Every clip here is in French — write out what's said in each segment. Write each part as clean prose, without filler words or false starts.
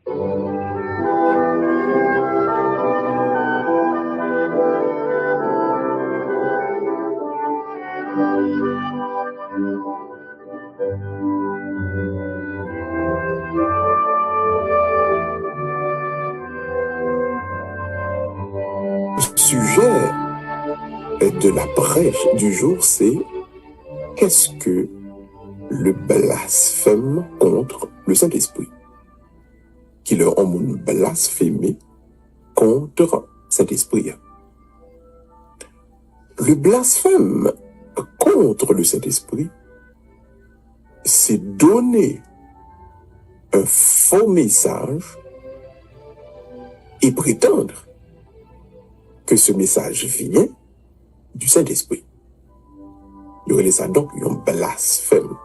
Le sujet de la prêche du jour, c'est qu'est-ce que le blasphème contre le Saint-Esprit? Qui leur ont blasphémé contre Saint-Esprit. Le blasphème contre le Saint-Esprit, c'est donner un faux message et prétendre que ce message vient du Saint-Esprit. Il y a ça donc un blasphème.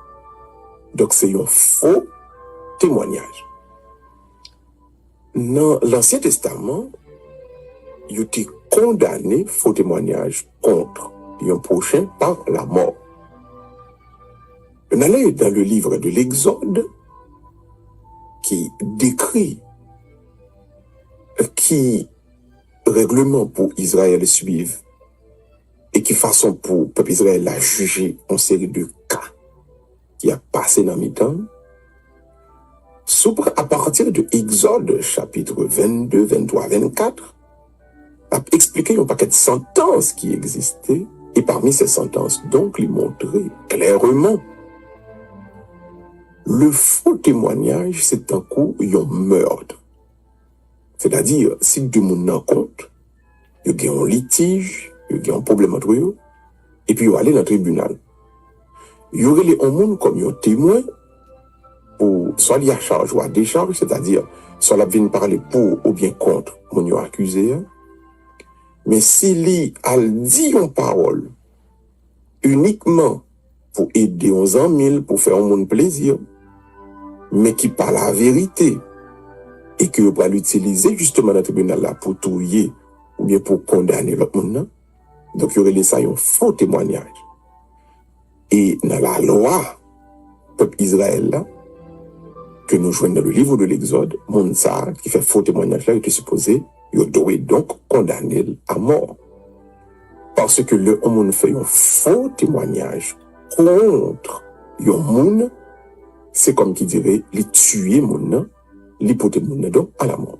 Donc c'est un faux témoignage. Dans l'Ancien Testament, il a été condamné faux témoignage contre un prochain par la mort. On allait dans le livre de l'Exode qui décrit qui règlement pour Israël suivre et qui façon pour peuple Israël a jugé en série de cas qui a passé dans mes temps. À partir de Exode chapitre 22, 23, 24, a expliqué un paquet de sentences qui existaient et parmi ces sentences, donc, il montrait clairement le faux témoignage, c'est un coup, un meurtre. C'est-à-dire, si deux moun nan compte, il y a un litige, il y a un problème entre eux, et puis il va aller dans le tribunal. Il y aurait les gens comme un témoin, pour soit il y a charge ou à décharge, c'est-à-dire, soit la vienne parler pour ou bien contre mon accusé. Mais s'il a dit une parole uniquement pour aider 11 000, pour faire un monde plaisir, mais qui parle la vérité, et que vous pouvez l'utiliser justement dans le tribunal là pour touiller ou bien pour condamner l'autre monde, donc il y aurait ça un faux témoignage. Et dans la loi, peuple Israël là, que nous joignons dans le livre de l'Exode, monde ça qui fait faux témoignage là, il était supposé, il doit donc condamner à mort. Parce que le monde fait un faux témoignage contre un monde, c'est comme qui dirait, les tuer monde, l'hypothèse monde donc à la mort.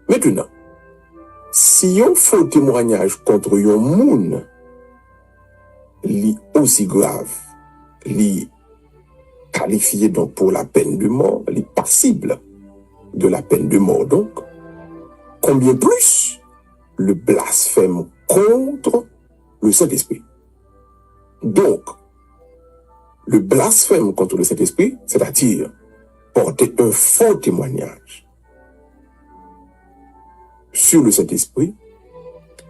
Maintenant, si un faux témoignage contre un monde, li aussi grave, li qualifié donc pour la peine de mort, li passible de la peine de mort donc, combien plus le blasphème contre le Saint-Esprit. Donc, le blasphème contre le Saint-Esprit, c'est-à-dire porter un faux témoignage sur le Saint-Esprit,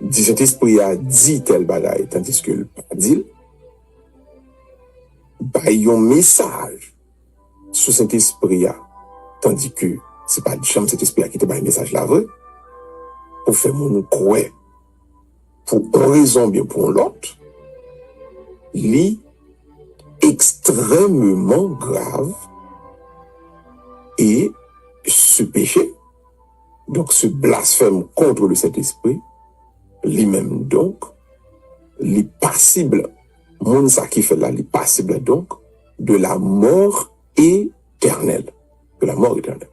dit Saint-Esprit a dit tel bagaille, tandis que le pas dit, un message sur Saint-Esprit, tandis que c'est pas du champ Saint-Esprit qui te bat un message là vrai, pour faire mon croire, pour une raison bien pour l'autre, li extrêmement grave et ce péché, donc ce blasphème contre le Saint-Esprit, lui-même donc, li passible, mon ça qui fait là, li passible donc de la mort éternelle, de la mort éternelle.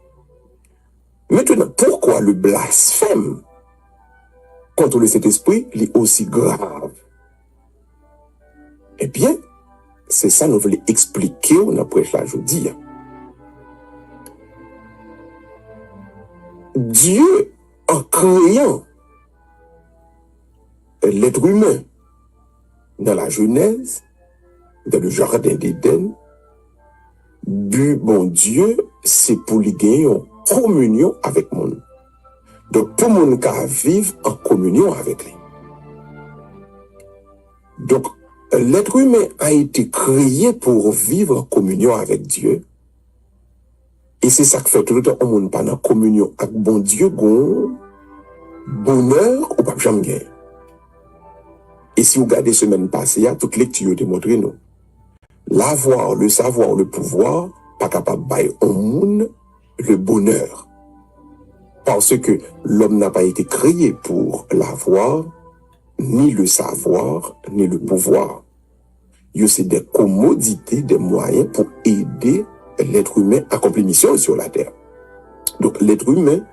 Maintenant, pourquoi le blasphème contre le Saint-Esprit est aussi grave? Eh bien, c'est ça nous voulons expliquer on a prêché là aujourd'hui. Dieu, en créant l'être humain dans la Genèse, dans le jardin d'Éden, but bon Dieu, c'est pour lui gagner en communion avec mon. Donc, pour mon cas, vivre en communion avec lui. Donc, l'être humain a été créé pour vivre en communion avec Dieu. Et c'est ça que fait tout le temps, on n'est pas en communion avec bon Dieu, bon bonheur ou pas jamais gagner. Et si vous regardez semaine passée, toute lecture démontré nous. L'avoir, le savoir, le pouvoir, pas capable de bailler au monde le bonheur. Parce que l'homme n'a pas été créé pour l'avoir, ni le savoir, ni le pouvoir. C'est des commodités, des moyens pour aider l'être humain à accomplir mission sur la terre. Donc l'être humain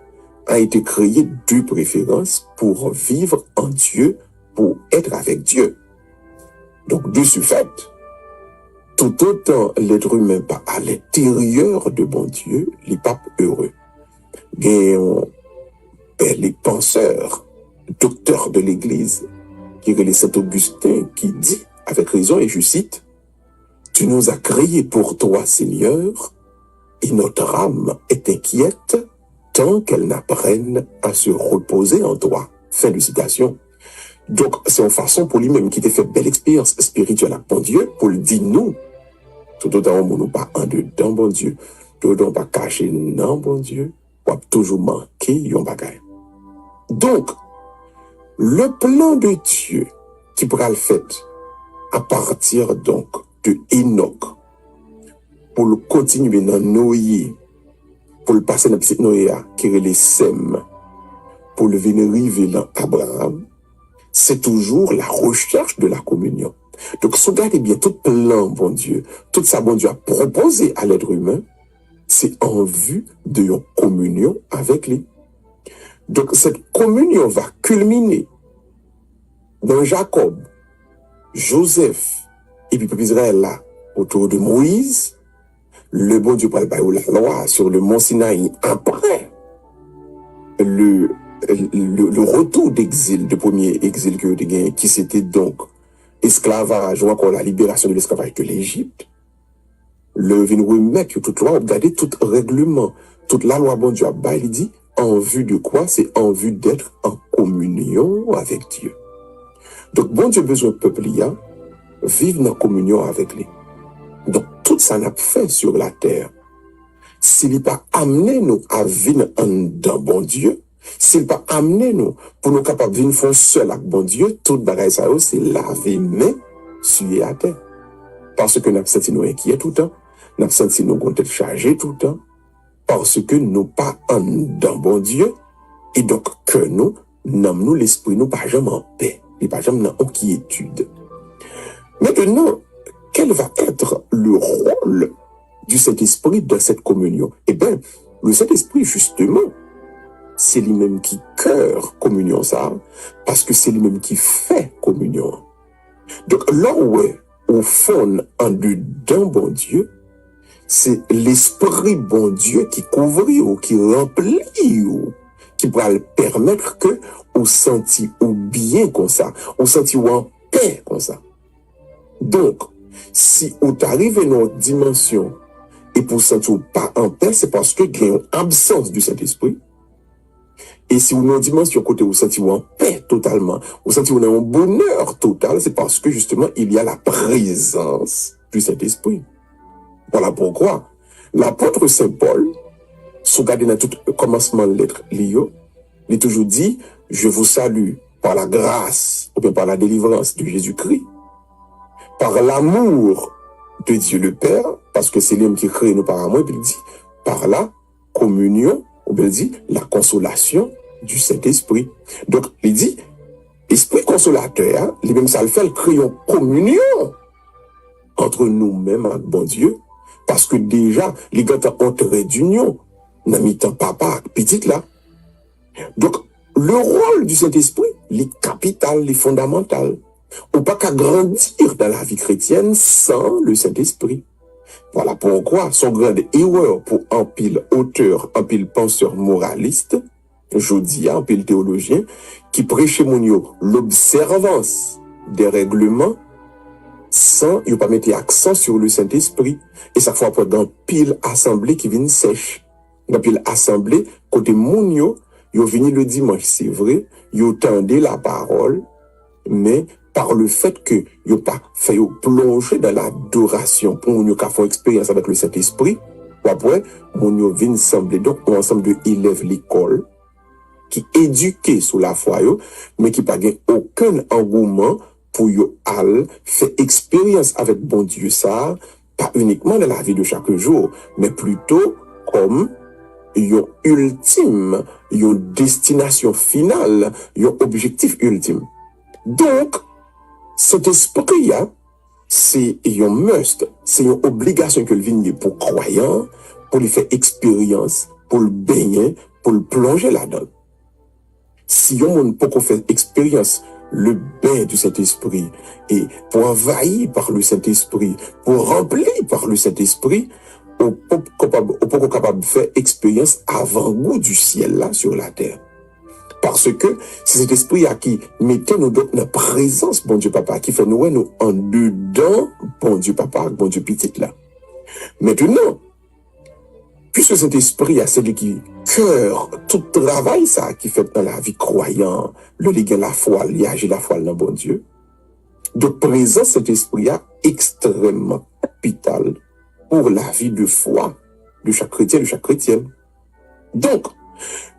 a été créé de préférence pour vivre en Dieu, pour être avec Dieu. Donc de ce fait, tout autant l'être humain pas à l'intérieur de bon Dieu, il n'est pas heureux. Les penseurs, docteurs de l'Église, qui est Saint Augustin, qui dit avec raison, et je cite, « Tu nous as créés pour toi, Seigneur, et notre âme est inquiète tant qu'elle n'apprenne à se reposer en toi. » Fin de citation. Donc, c'est en façon pour lui-même qui t'a fait belle expérience spirituelle à bon Dieu, pour le dire nous, tout autant où nous pas en dedans, bon Dieu, tout autant pas caché non, bon Dieu, ou toujours manqué, yon bagay. Donc, le plan de Dieu qui pourra le faire à partir donc de Enoch, pour le continuer dans Noé, pour le passer dans petite Noé qui est les Sem, pour le venir arriver dans Abraham, c'est toujours la recherche de la communion. Donc, si vous regardez bien tout plan, bon Dieu, tout ça, bon Dieu a proposé à l'être humain, c'est en vue de une communion avec lui. Donc, cette communion va culminer dans Jacob, Joseph, et puis le peuple Israël là, autour de Moïse, le bon Dieu parle la loi sur le mont Sinaï après le retour d'exil, de premier exil que vous avez, qui c'était donc esclavage ou encore la libération de l'esclavage de l'Égypte. Le vin remettre toute loi, regardez tout règlement, toute la loi bon Dieu a bas, il dit en vue de quoi? C'est en vue d'être en communion avec Dieu. Donc bon Dieu besoin de peuple vivre en communion avec lui. Donc tout ça n'a pas fait sur la terre. S'il n'est pas amené nous à vivre dans bon Dieu, s'il n'est pas amené nous pour nous capables de vivre seul avec bon Dieu, tout bagaille ça c'est laver main sur la terre. Parce que nous avons senti nous inquiets tout le temps, nous avons senti nous qu'on être chargés tout le temps, parce que nous pas dans bon Dieu, et donc que nous l'esprit nous pas jamais en paix, et pas jamais en inquiétude. Maintenant, quel va être le rôle du Saint-Esprit dans cette communion? Eh bien, le Saint-Esprit, justement, c'est lui-même qui cœur communion ça, parce que c'est lui-même qui fait communion. Donc, là où est, au fond, en dedans, bon Dieu, c'est l'Esprit bon Dieu qui couvre ou qui remplit ou qui pourra le permettre que on senti ou bien comme ça, on senti ou en paix comme ça. Donc, si on arrive à une dimension et pour sentir pas en paix, c'est parce que il y a une absence du Saint-Esprit. Et si on a une dimension côté où on sentit en paix totalement, on sentit on a un bonheur total, c'est parce que justement il y a la présence du Saint-Esprit. Voilà pourquoi l'apôtre Saint Paul, sous gardé dans tout commencement de lettre Lio, il est toujours dit, je vous salue par la grâce ou bien par la délivrance de Jésus-Christ, par l'amour de Dieu le Père, parce que c'est lui qui crée nous par amour, et puis il dit, par la communion, ou bien il dit, la consolation du Saint-Esprit. Donc, il dit, Esprit consolateur, lui-même ça le fait, il crée une communion entre nous-mêmes avec bon Dieu, parce que déjà, les gars ont entré d'union, n'a mis tant papa, petite là. Donc, le rôle du Saint-Esprit, les capital, les fondamental. On pas qu'à grandir dans la vie chrétienne sans le Saint-Esprit. Voilà pourquoi son grand erreur pour un pile auteur, un pile penseur moraliste, je dis un pile théologien, qui prêchait l'observance des règlements sans ne pas mettre accent sur le Saint-Esprit. Et ça fait dans pile assemblée qui vient sèche. Dans pile assemblée, côté mounio, yo venu le dimanche, c'est vrai, yo tendé la parole, mais par le fait que yo pas fait yo plonger dans l'adoration pour nous qui font expérience avec le Saint-Esprit, ou après, mounio vient sembler donc un ensemble de élèves l'école, qui éduqués sous la foi, mais qui pas aucun engouement pour yo al faire expérience avec bon Dieu ça, pas uniquement dans la vie de chaque jour, mais plutôt comme yon ultime, yon destination finale, yon objectif ultime. Donc, cet esprit, c'est yon must, c'est yon obligation que le vigné pour croyant, pour lui faire expérience, pour le baigner, pour le plonger là-dedans. Si yon moun peut faire expérience, le bain du Saint-Esprit, et pour envahir par le Saint-Esprit, pour remplir par le Saint-Esprit, on peut capable de faire expérience avant-goût du ciel là sur la terre. Parce que c'est cet esprit à qui mettez nous dans la présence, bon Dieu Papa, qui fait nous en dedans, bon Dieu Papa, bon Dieu Petit là. Maintenant, puisque cet esprit a celui qui cœur, tout travail ça, qui fait dans la vie croyant, le ligue la foi, l'agir la foi dans bon Dieu. De présence, cet esprit a extrêmement capital pour la vie de foi de chaque chrétien, de chaque chrétienne. Donc,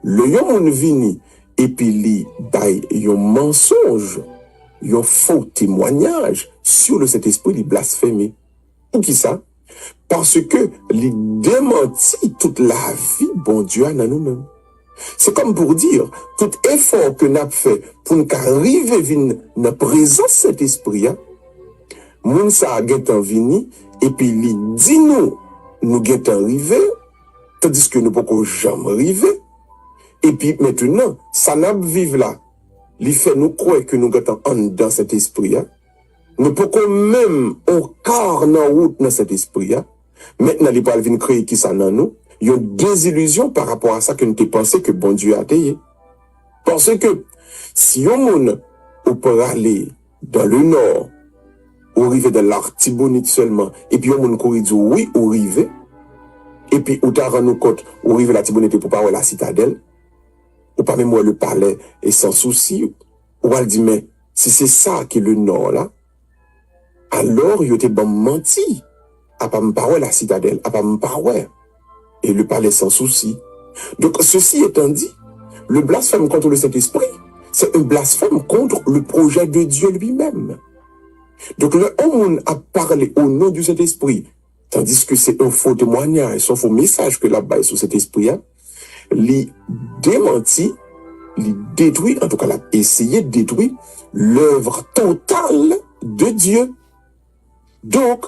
le yon vini, et puis li bay yon mensonge, yon faux témoignage sur le Saint-Esprit, li blasphémé. Pour qui ça? Parce que li démenti toute la vie, bon Dieu, à nous-mêmes. C'est comme pour dire, tout effort que nous avons fait pour nous arriver à la présence de cet esprit, moun sa a gen vini, et puis li dit nous gen arrivé, tandis que nous ne pouvons jamais arriver. Et puis maintenant, ça n'a pas vivre là. Il fait nous croire que nous sommes dans cet esprit. Nous pouvons même encore dans route dans cet esprit. Maintenant, il va venir créer qui ça dans nous. Il y a des illusions par rapport à ça que nous te pensé que bon Dieu a payé. Parce que si on peut aller dans le nord, ou arriver dans l'Artibonite seulement, et puis on peut dire oui, ou arriver, et puis ou t'as rendu compte, ou arriver à l'Artibonite pour pas voir la citadelle, ou pas même voir le palais, et sans souci, ou elle dit, mais si c'est ça qui est le nord là, alors il était bon menti, à pas me parler la citadelle, à pas me parler, et le palais sans souci. Donc ceci étant dit, le blasphème contre le Saint-Esprit, c'est un blasphème contre le projet de Dieu lui-même. Donc le homme a parlé au nom du Saint-Esprit, tandis que c'est un faux témoignage, un faux message que là-bas sur cet esprit, li démenti, li détruit, en tout cas, l'a essayé de détruire l'œuvre totale de Dieu. Donc,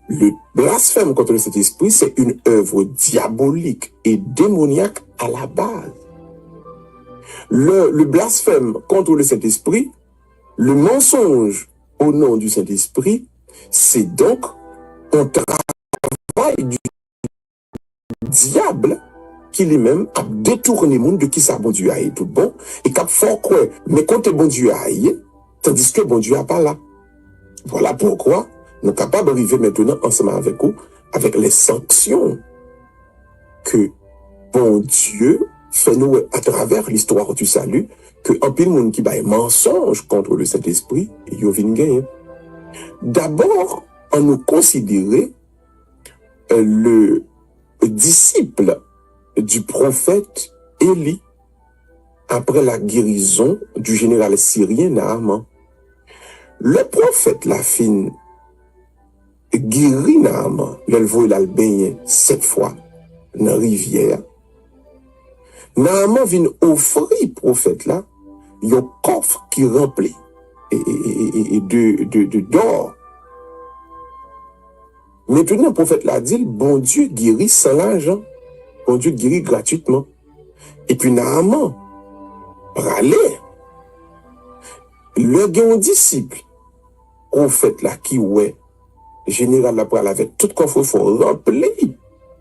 le blasphème contre le Saint-Esprit, c'est une œuvre diabolique et démoniaque à la base. Le blasphème contre le Saint-Esprit, le mensonge au nom du Saint-Esprit, c'est donc un travail du diable qui lui-même a détourné le monde de qui ça bon Dieu a est tout bon et qu'a fort quoi mais quand bon Dieu a est tandis que bon Dieu a pas là. Voilà pourquoi nous sommes capables d'arriver maintenant ensemble avec vous avec les sanctions que bon Dieu fait nous à travers l'histoire du salut que en pile monde qui baille mensonge contre le Saint-Esprit et yo vinn gagner. D'abord, on nous considérait le disciple du prophète Élie après la guérison du général syrien Naaman. Le prophète la fin guéri Naaman, l'elvo il a baigné 7 fois dans la rivière. Naaman vient offrir prophète là un coffre qui remplit de d'or. Maintenant, le prophète l'a dit, bon Dieu guérit sans l'argent. Bon Dieu guérit gratuitement. Et puis, Naaman, râlé. Le grand disciple, prophète là, qui, ouais, général là, pral avec tout coffre fort rempli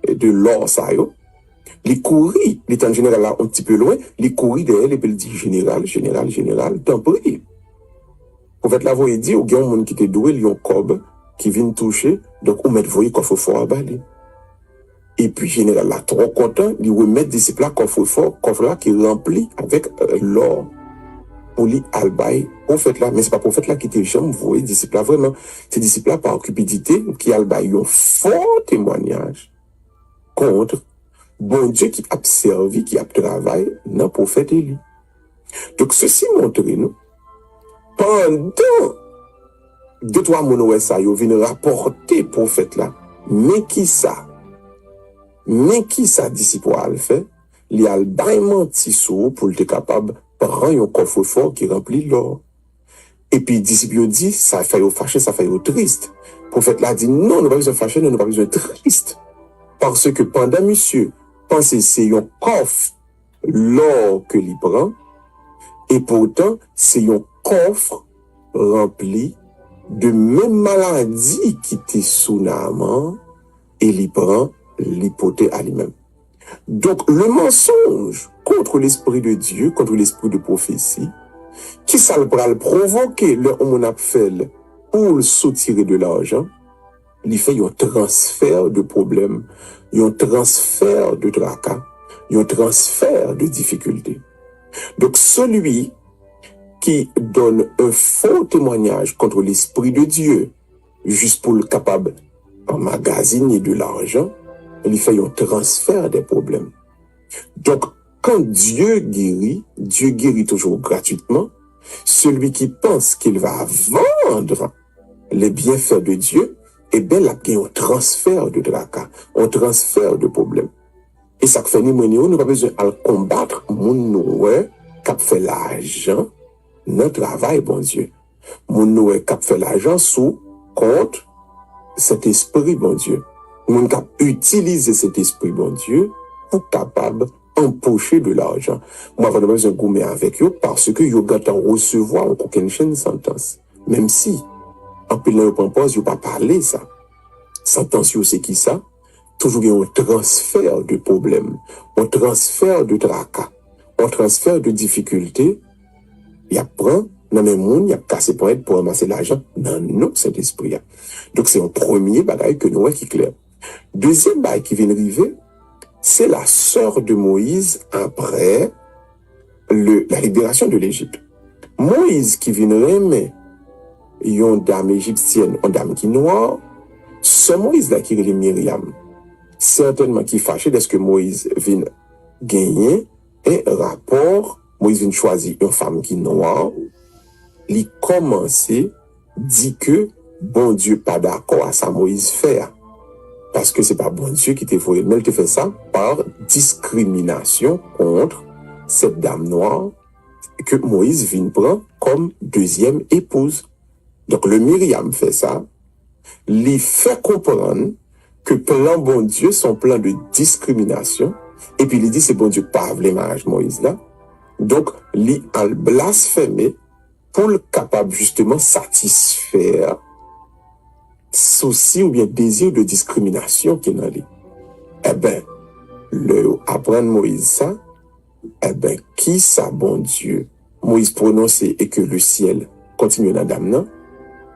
de l'or, ça, yo. Les courir, l'état général là, un petit peu loin, les courir derrière, et puis il dit, général, t'en prie. Prophète là, vous dit, au gars, monde qui était doué, il y a un cob, qui vient toucher, donc on met voyer coffre fort à balai. Et puis général là trop content, il remet disciple là coffre fort, coffre là qui rempli avec l'or. Pour lui albay prophète là, mais c'est pas prophète là qui était jamais voyé disciple là vraiment, c'est disciple là par cupidité qui albay un fort témoignage contre bon Dieu qui a servi, qui a travaillé dans le prophète Élie. Donc ceci montre nous pendant 2-3 mois ça yo vinn rapporter prophète là mais qui ça Mais qui ça disciple a le fait? Il a le baillement tissou pour être capable de prendre un coffre-fort qui remplit l'or. Et puis, disciple dit, ça fait au fâché, ça fait au triste. Le prophète l'a dit, non, nous pas besoin de fâcher, nous pas besoin de triste. Parce que pendant monsieur, pensez, c'est un coffre, l'or que l'il prend, et pourtant, c'est un coffre rempli de même maladie qui était sous l'âme, et l'il prend l'hypothèse à lui-même. Donc, le mensonge contre l'Esprit de Dieu, contre l'Esprit de prophétie, qui ça le provoquer le on a fait pour soutirer de l'argent, il fait un transfert de problèmes, un transfert de tracas, un transfert de difficultés. Donc, celui qui donne un faux témoignage contre l'Esprit de Dieu, juste pour le capable d'emmagasiner de l'argent, il fait un transfert des problèmes. Donc, quand Dieu guérit toujours gratuitement. Celui qui pense qu'il va vendre les bienfaits de Dieu, eh bien, là, il y a un transfert de tracas, un transfert de problèmes. Et ça fait nous n'avons pas besoin de combattre mon qui fait l'argent, notre travail, bon Dieu. Mon qui fait l'argent sous compte cet esprit, bon Dieu. Mon qui utilise cet esprit, bon Dieu, pour capable empocher de l'argent. Moi, je n'ai pas besoin de gommer avec eux parce que yo gâtent recevoir aucune chaîne sentence. Même si, en plein pause, yo pas parler ça. Sentence, c'est qui ça? Toujours un transfert de problèmes, un transfert de tracas, un transfert de difficultés. Il y a prend, dans le monde, il y a cassé pour être pour ramasser l'argent. Non, non, cet esprit-là. Donc, c'est un premier bagaille que nous voyons qui est clair. Deuxième bagaille qui vient arriver, c'est la sœur de Moïse après la libération de l'Égypte. Moïse qui vient remettre une dame égyptienne, une dame qui est noire, c'est Moïse là qui est Myriam. Certainement qui fâché de ce que Moïse vient gagner un rapport, Moïse vient choisir une femme qui est noire, il commence dit que bon Dieu pas d'accord à ça Moïse faire. Parce que c'est pas bon Dieu qui t'a fait, mais il te fait ça par discrimination contre cette dame noire que Moïse vient prendre comme deuxième épouse. Donc le Myriam fait ça, lui fait comprendre que plan bon Dieu, son plan de discrimination, et puis il dit c'est bon Dieu pas le mariage Moïse là. Donc lui a blasphémé pour le capable justement satisfaire souci ou bien désir de discrimination qui n'a lui. Eh ben, le apprendre Moïse ça, eh ben, qui ça, bon Dieu? Moïse prononçait et que le ciel continue dans dame,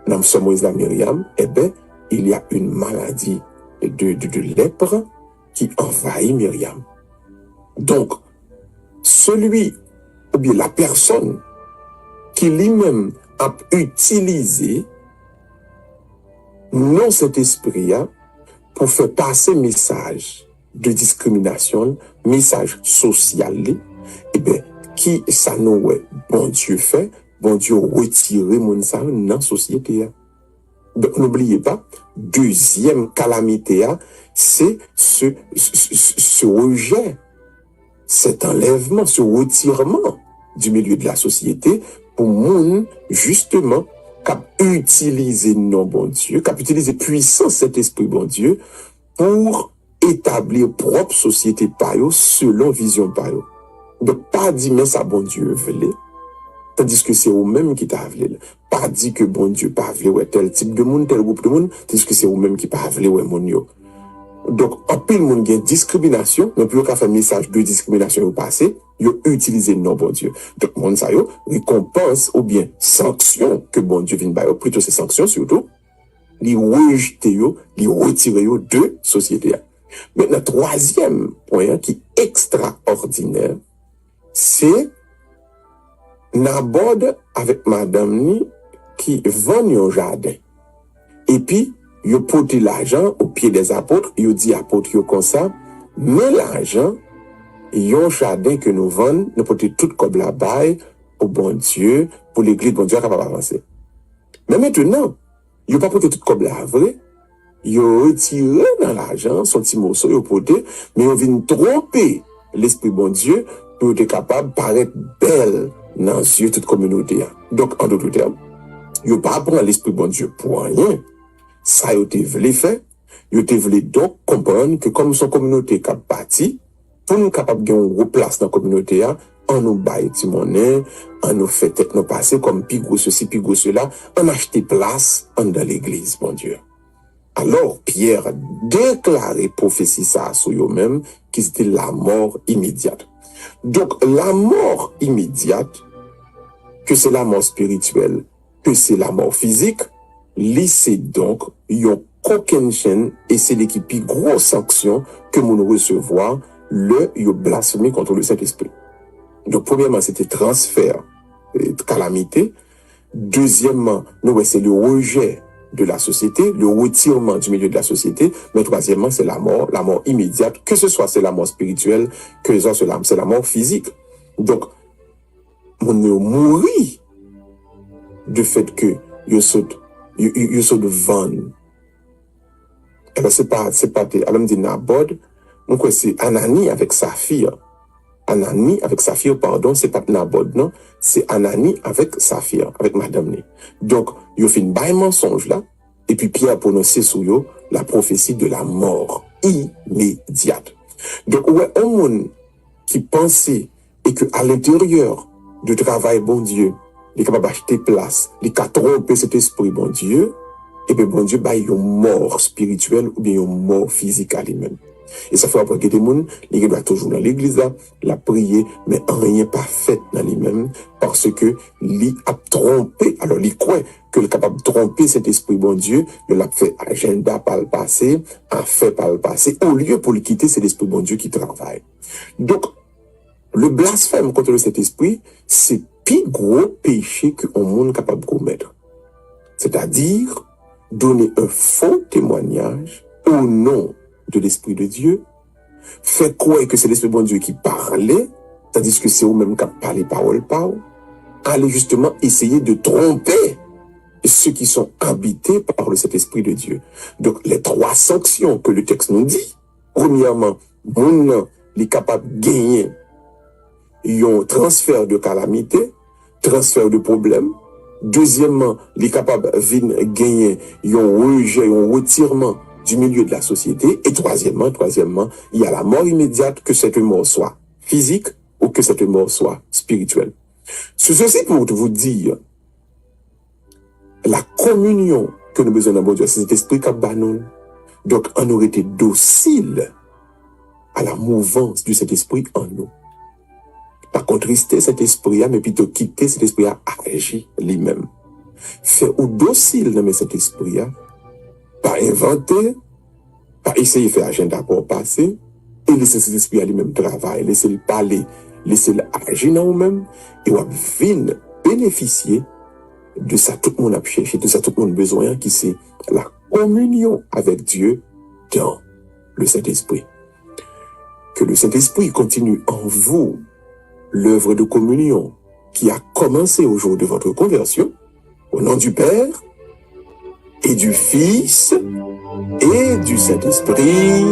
dans ce Moïse la Myriam, eh ben, il y a une maladie de lèpre qui envahit Myriam. Donc, celui, ou bien la personne qui lui-même a utilisé non cet esprit-là pour faire passer message de discrimination, message social, eh bien, qui ça nous bon Dieu fait, bon Dieu retire mon ça dans la société. Donc, n'oubliez pas, deuxième calamité, c'est ce rejet, cet enlèvement, ce retirement du milieu de la société pour moun, justement, cap utiliser non bon Dieu, cap utiliser puissance cet esprit bon Dieu pour établir propre société par eux selon vision par eux. Donc pas dire mais ça bon Dieu veut, tandis que c'est eux-mêmes qui t'a voulu. Pas dire que bon Dieu pas voulu ouais tel type de monde, tel groupe de monde, tandis que c'est eux-mêmes qui pas voulu ouais mon yo. Donc en pile monde gagne discrimination, mais plus qu'à faire message de discrimination au passé, yo utiliser non bon Dieu. Donc monde ça yo récompense ou bien sanction que bon Dieu vient ba plutôt c'est sanction surtout, li rejeter yo, li retirer yo de société. Maintenant troisième point qui est extraordinaire, c'est n'aborde avec madame ni qui vend un jardin. Et puis yo porte l'argent au pied des apôtres, yo dit apôtres yo comme ça, mais l'argent yon jardin que nous vendons, nous portons tout comme la baille au bon Dieu, pour l'église bon Dieu capable d'avancer. Mais maintenant, yo pas porté tout comme la vraie, yo retiré dans l'argent, son petit morceau, yo poté, mais yo vient tromper l'esprit bon Dieu pour être capable de paraître belle dans les yeux de toute communauté. Donc, en d'autres termes, yo pas prendre l'esprit bon Dieu pour rien. Ça, yo te voulu faire. Yo te voulu donc comprendre que comme son communauté qui a bâti, pour nous capable de gagner une place dans la communauté, on nous baille petit monnaie, on nous fait tête nous passer comme pigou ceci, pigou cela, on achète place dans l'église, mon Dieu. Alors, Pierre déclarait prophétie ça sur eux-mêmes, qui c'était la mort immédiate. Donc, la mort immédiate, que c'est la mort spirituelle, que c'est la mort physique, c'est donc, yon aucune chaîne, et c'est l'équipe plus grosse sanction que nous recevoir le yo blasphémé contre le Saint-Esprit. Donc, premièrement, c'était transfert de calamité. Deuxièmement, nous, c'est le rejet de la société, le retirement du milieu de la société. Mais troisièmement, c'est la mort immédiate, que ce soit c'est la mort spirituelle, que ce soit c'est la mort physique. Donc, on mourit de fait que yo saute vendre. Alors, c'est pas, alors, me dit Nabod, donc, c'est Anani avec sa fille. Anani avec sa fille, pardon, c'est pas Nabod, non, c'est Anani avec sa fille, avec madame. Donc, il fait une baille mensonge là, et puis Pierre prononce sur eux la prophétie de la mort immédiate. Donc, ouais, un monde qui pensait et que à l'intérieur du travail, bon Dieu, il est capable d'acheter place, il a trompé cet esprit, bon Dieu, et bien, bon Dieu, bah, il y a une mort spirituelle ou bien une mort physique à lui-même. Et ça fait après que des gens, ils doivent toujours dans l'église là, la prier, mais rien pas fait dans lui-même, parce que il a trompé, alors il croit que est capable de tromper cet esprit bon Dieu, il l'a fait agenda par le passé, a fait par le passé, au lieu pour le quitter, c'est l'esprit bon Dieu qui travaille. Donc, le blasphème contre cet esprit, c'est le plus gros péché qu'un monde est capable de commettre. C'est-à-dire, donner un faux témoignage au nom de l'Esprit de Dieu, fait croire que c'est l'Esprit de Dieu qui parlait, tandis que c'est vous-même qui parlez parole par, aller justement essayer de tromper ceux qui sont habités par le Saint-Esprit de Dieu. Donc, les trois sanctions que le texte nous dit, premièrement, mon est capable de gagner un transfert de calamité, transfert de problème. Deuxièmement, il est capable de gagner un rejet, un retirement du milieu de la société. Et troisièmement, il y a la mort immédiate, que cette mort soit physique ou que cette mort soit spirituelle. Ceci pour vous dire, la communion que nous besoin d'avoir, c'est cet esprit qui a nous. Donc, on aurait été docile à la mouvance de cet esprit en nous. Pas contrister cet esprit, mais plutôt quitter cet esprit à agir lui-même. Faire ou docile dans cet esprit, pas inventer, pas essayer de faire agenda pour passer, et laisser cet esprit à lui-même travailler, laisser le parler, laisser le agir dans nous-mêmes, et on va bénéficier de ça tout le monde a cherché, de ça tout le monde a besoin, qui c'est la communion avec Dieu dans le Saint-Esprit. Que le Saint-Esprit continue en vous l'œuvre de communion qui a commencé au jour de votre conversion, au nom du Père et du Fils et du Saint-Esprit.